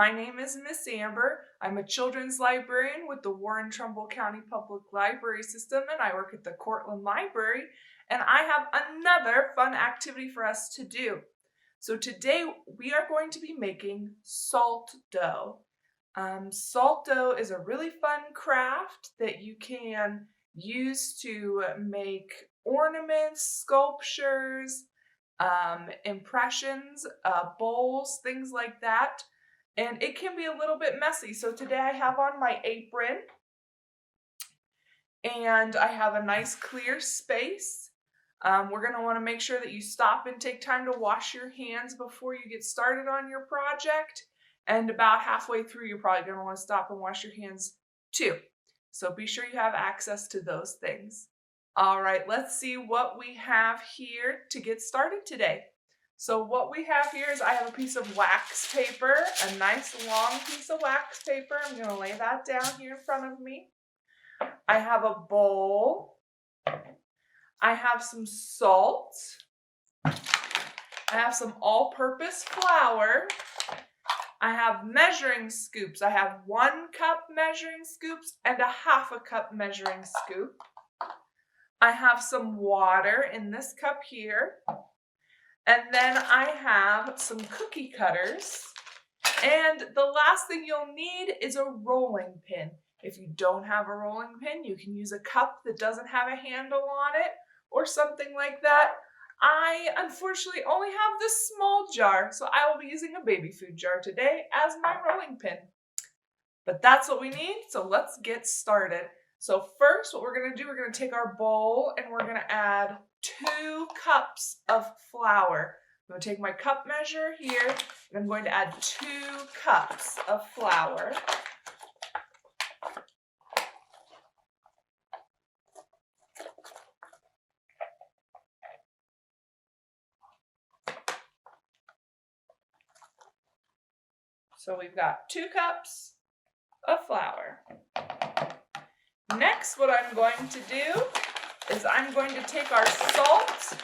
My name is Miss Amber. I'm a children's librarian with the Warren-Trumbull County Public Library System, and I work at the Cortland Library, and I have another fun activity for us to do. So today we are going to be making salt dough. Salt dough is a really fun craft that you can use to make ornaments, sculptures, impressions, bowls, things like that. And it can be a little bit messy. So today I have on my apron and I have a nice clear space. We're going to want to make sure that you stop and take time to wash your hands before you get started on your project. And about halfway through, you're probably going to want to stop and wash your hands too. So be sure you have access to those things. All right, let's see what we have here to get started today. So what we have here is I have a piece of wax paper, a nice long piece of wax paper. I'm going to lay that down here in front of me. I have a bowl. I have some salt. I have some all-purpose flour. I have measuring scoops. I have 1 cup measuring scoops and a 1/2 cup measuring scoop. I have some water in this cup here. And then I have some cookie cutters. And the last thing you'll need is a rolling pin. If you don't have a rolling pin, you can use a cup that doesn't have a handle on it or something like that. I unfortunately only have this small jar, so I will be using a baby food jar today as my rolling pin. But that's what we need, so let's get started. So first, what we're going to do, we're going to take our bowl and we're going to add 2 cups of flour. I'm going to take my cup measure here and I'm going to add 2 cups of flour. So we've got 2 cups of flour. Next, what I'm going to do is I'm going to take our salt,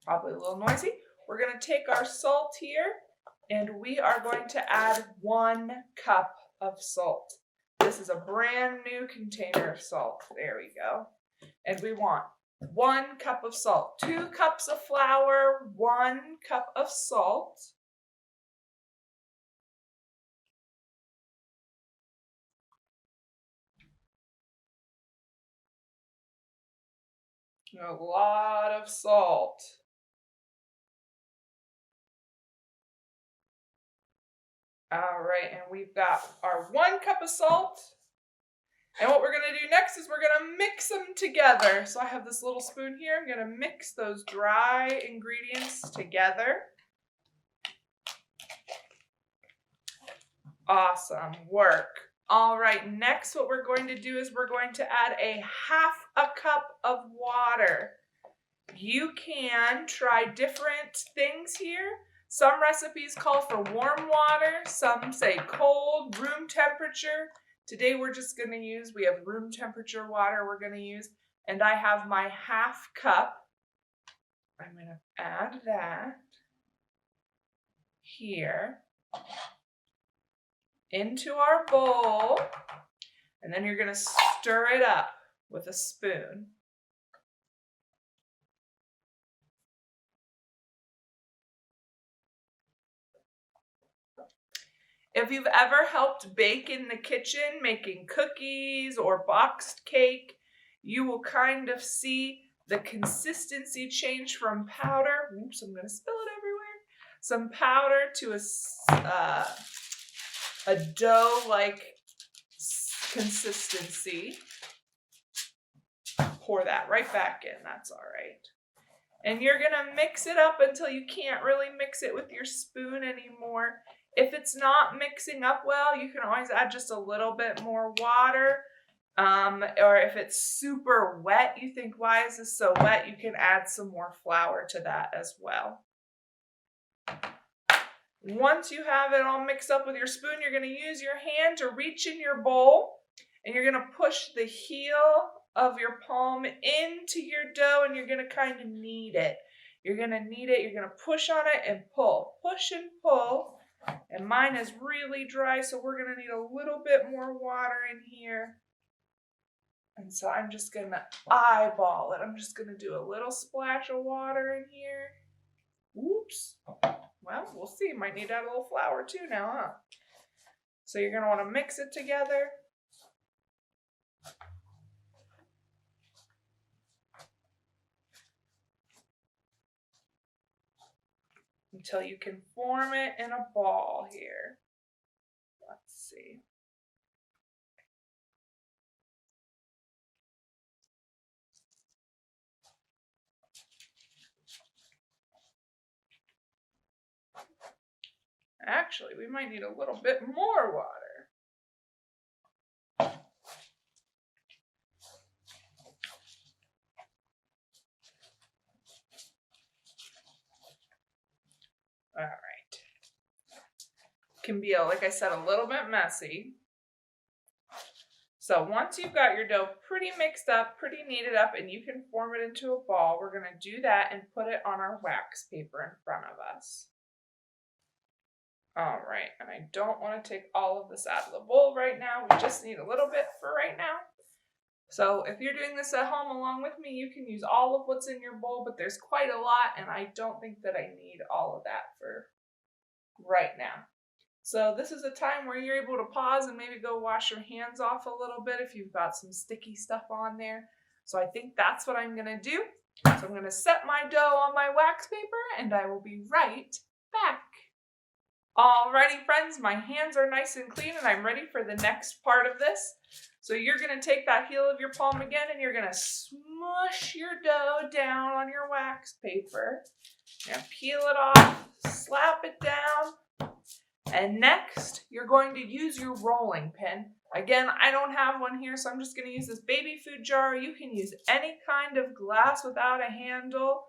probably a little noisy. We're going to take our salt here and we are going to add 1 cup of salt. This is a brand new container of salt. There we go. And we want 1 cup of salt. 2 cups of flour, 1 cup of salt. A lot of salt. All right, and we've got our 1 cup of salt. And what we're going to do next is we're going to mix them together. So I have this little spoon here. I'm going to mix those dry ingredients together. Awesome work. All right, next what we're going to do is we're going to add a 1/2 cup of water. You can try different things here. Some recipes call for warm water, some say cold, room temperature. Today we're just going to use, we have room temperature water we're going to use, and I have my 1/2 cup. I'm going to add that here into our bowl, and then you're going to stir it up with a spoon. If you've ever helped bake in the kitchen, making cookies or boxed cake, you will kind of see the consistency change from powder. Oops, I'm going to spill it everywhere. Some powder to a dough-like consistency. Pour that right back in, that's all right. And you're gonna mix it up until you can't really mix it with your spoon anymore. If it's not mixing up well, you can always add just a little bit more water. Or if it's super wet, you think, why is this so wet? You can add some more flour to that as well. Once you have it all mixed up with your spoon, you're going to use your hand to reach in your bowl, and you're going to push the heel of your palm into your dough, and you're going to kind of knead it. You're going to knead it, you're going to push on it and pull. Push and pull And mine is really dry, so we're gonna need a little bit more water in here. And so I'm just gonna eyeball it. I'm just gonna do a little splash of water in here. Oops. Well, we'll see. Might need to add a little flour too now, huh? So you're gonna wanna mix it together. Until you can form it in a ball here. Let's see. Actually, we might need a little bit more water. All right. Can be, like I said, a little bit messy. So once you've got your dough pretty mixed up, pretty kneaded up, and you can form it into a ball, we're going to do that and put it on our wax paper in front of us. All right, and I don't want to take all of this out of the bowl right now. We just need a little bit for right now. So if you're doing this at home along with me, you can use all of what's in your bowl, but there's quite a lot, and I don't think that I need all of that for right now. So this is a time where you're able to pause and maybe go wash your hands off a little bit if you've got some sticky stuff on there. So I think that's what I'm gonna do. So I'm gonna set my dough on my wax paper and I will be right back. Alrighty friends, my hands are nice and clean and I'm ready for the next part of this. So you're gonna take that heel of your palm again and you're gonna smush your dough down on your wax paper. You're gonna peel it off, slap it down. And next, you're going to use your rolling pin. Again, I don't have one here, so I'm just going to use this baby food jar. You can use any kind of glass without a handle.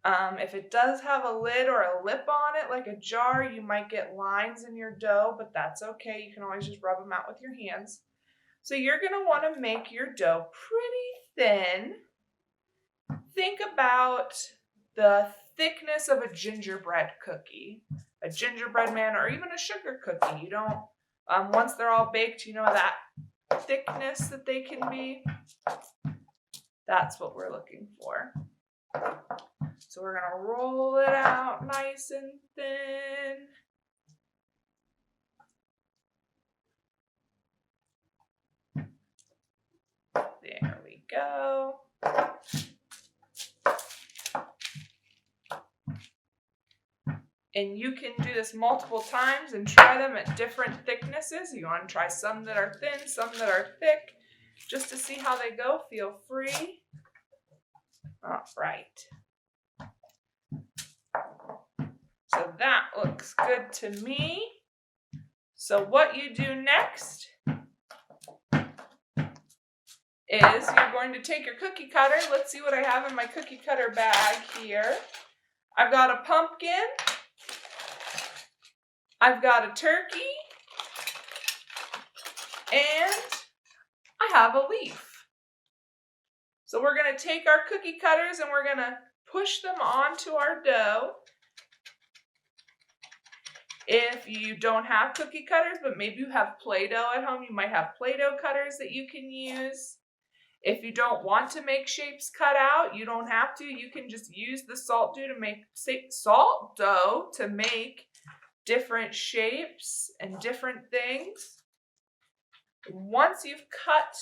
If it does have a lid or a lip on it, like a jar, you might get lines in your dough, but that's okay. You can always just rub them out with your hands. So you're going to want to make your dough pretty thin. Think about the thickness of a gingerbread cookie, a gingerbread man, or even a sugar cookie. You don't, once they're all baked, you know that thickness that they can be. That's what we're looking for. So we're gonna roll it out nice and thin. There we go. And you can do this multiple times and try them at different thicknesses. You want to try some that are thin, some that are thick, just to see how they go. Feel free. All right. So that looks good to me. So what you do next is you're going to take your cookie cutter. Let's see what I have in my cookie cutter bag here. I've got a pumpkin. I've got a turkey. And I have a leaf. So we're going to take our cookie cutters and we're going to push them onto our dough. If you don't have cookie cutters, but maybe you have Play-Doh at home, you might have Play-Doh cutters that you can use. If you don't want to make shapes cut out, you don't have to. You can just use the salt dough to make different shapes and different things. Once you've cut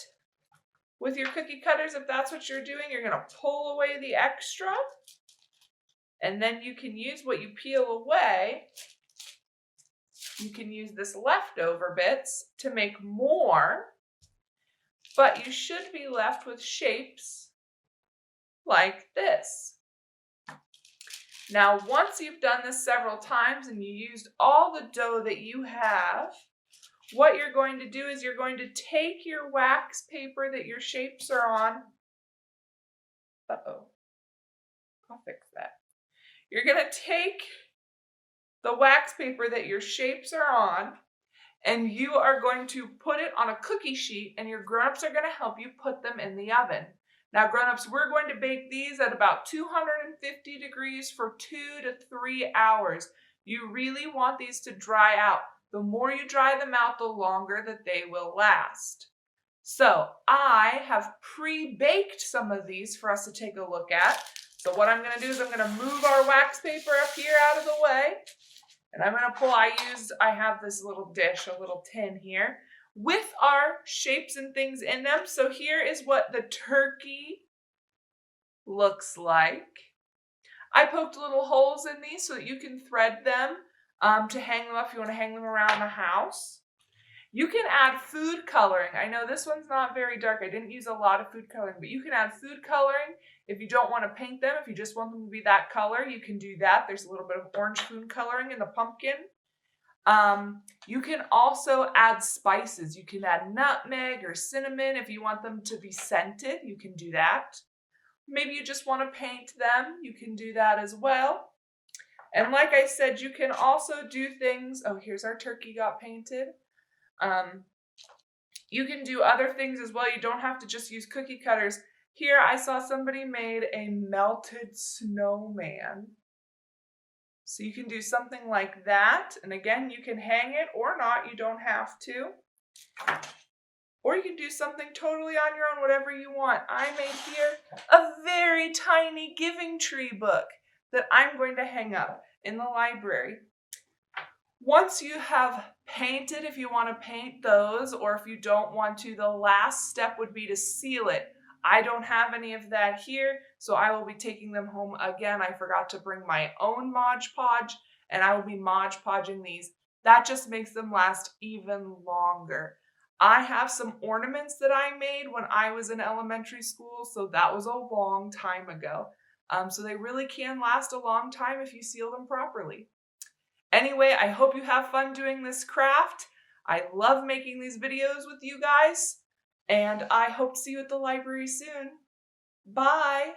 with your cookie cutters, if that's what you're doing, you're going to pull away the extra. And then you can use what you peel away. You can use this leftover bits to make more. But you should be left with shapes like this. Now, once you've done this several times and you used all the dough that you have, what you're going to do is you're going to take your wax paper that your shapes are on. Uh-oh. I'll fix that. You're going to take the wax paper that your shapes are on, and you are going to put it on a cookie sheet, and your grown-ups are going to help you put them in the oven. Now, grown-ups, we're going to bake these at about 250 degrees for 2 to 3 hours. You really want these to dry out. The more you dry them out, the longer that they will last. So I have pre-baked some of these for us to take a look at. So what I'm going to do is I'm going to move our wax paper up here out of the way. And I'm going to pull, I have this little dish, a little tin here, with our shapes and things in them. So here is what the turkey looks like. I poked little holes in these so that you can thread them to hang them up if you want to hang them around the house. You can add food coloring. I know this one's not very dark. I didn't use a lot of food coloring, but you can add food coloring if you don't want to paint them. If you just want them to be that color, you can do that. There's a little bit of orange food coloring in the pumpkin. You can also add spices. You can add nutmeg or cinnamon if you want them to be scented. You can do that. Maybe you just want to paint them. You can do that as well. And like I said, you can also do things. Oh, here's our turkey got painted. You can do other things as well. You don't have to just use cookie cutters. Here I saw somebody made a melted snowman. So you can do something like that. And again, you can hang it or not. You don't have to. Or you can do something totally on your own, whatever you want. I made here a very tiny giving tree book that I'm going to hang up in the library. Once you have painted, if you want to paint those, or if you don't want to, the last step would be to seal it. I don't have any of that here, so I will be taking them home again. I forgot to bring my own Mod Podge, and I will be Mod Podging these. That just makes them last even longer. I have some ornaments that I made when I was in elementary school, so that was a long time ago. So they really can last a long time if you seal them properly. Anyway, I hope you have fun doing this craft. I love making these videos with you guys, and I hope to see you at the library soon. Bye!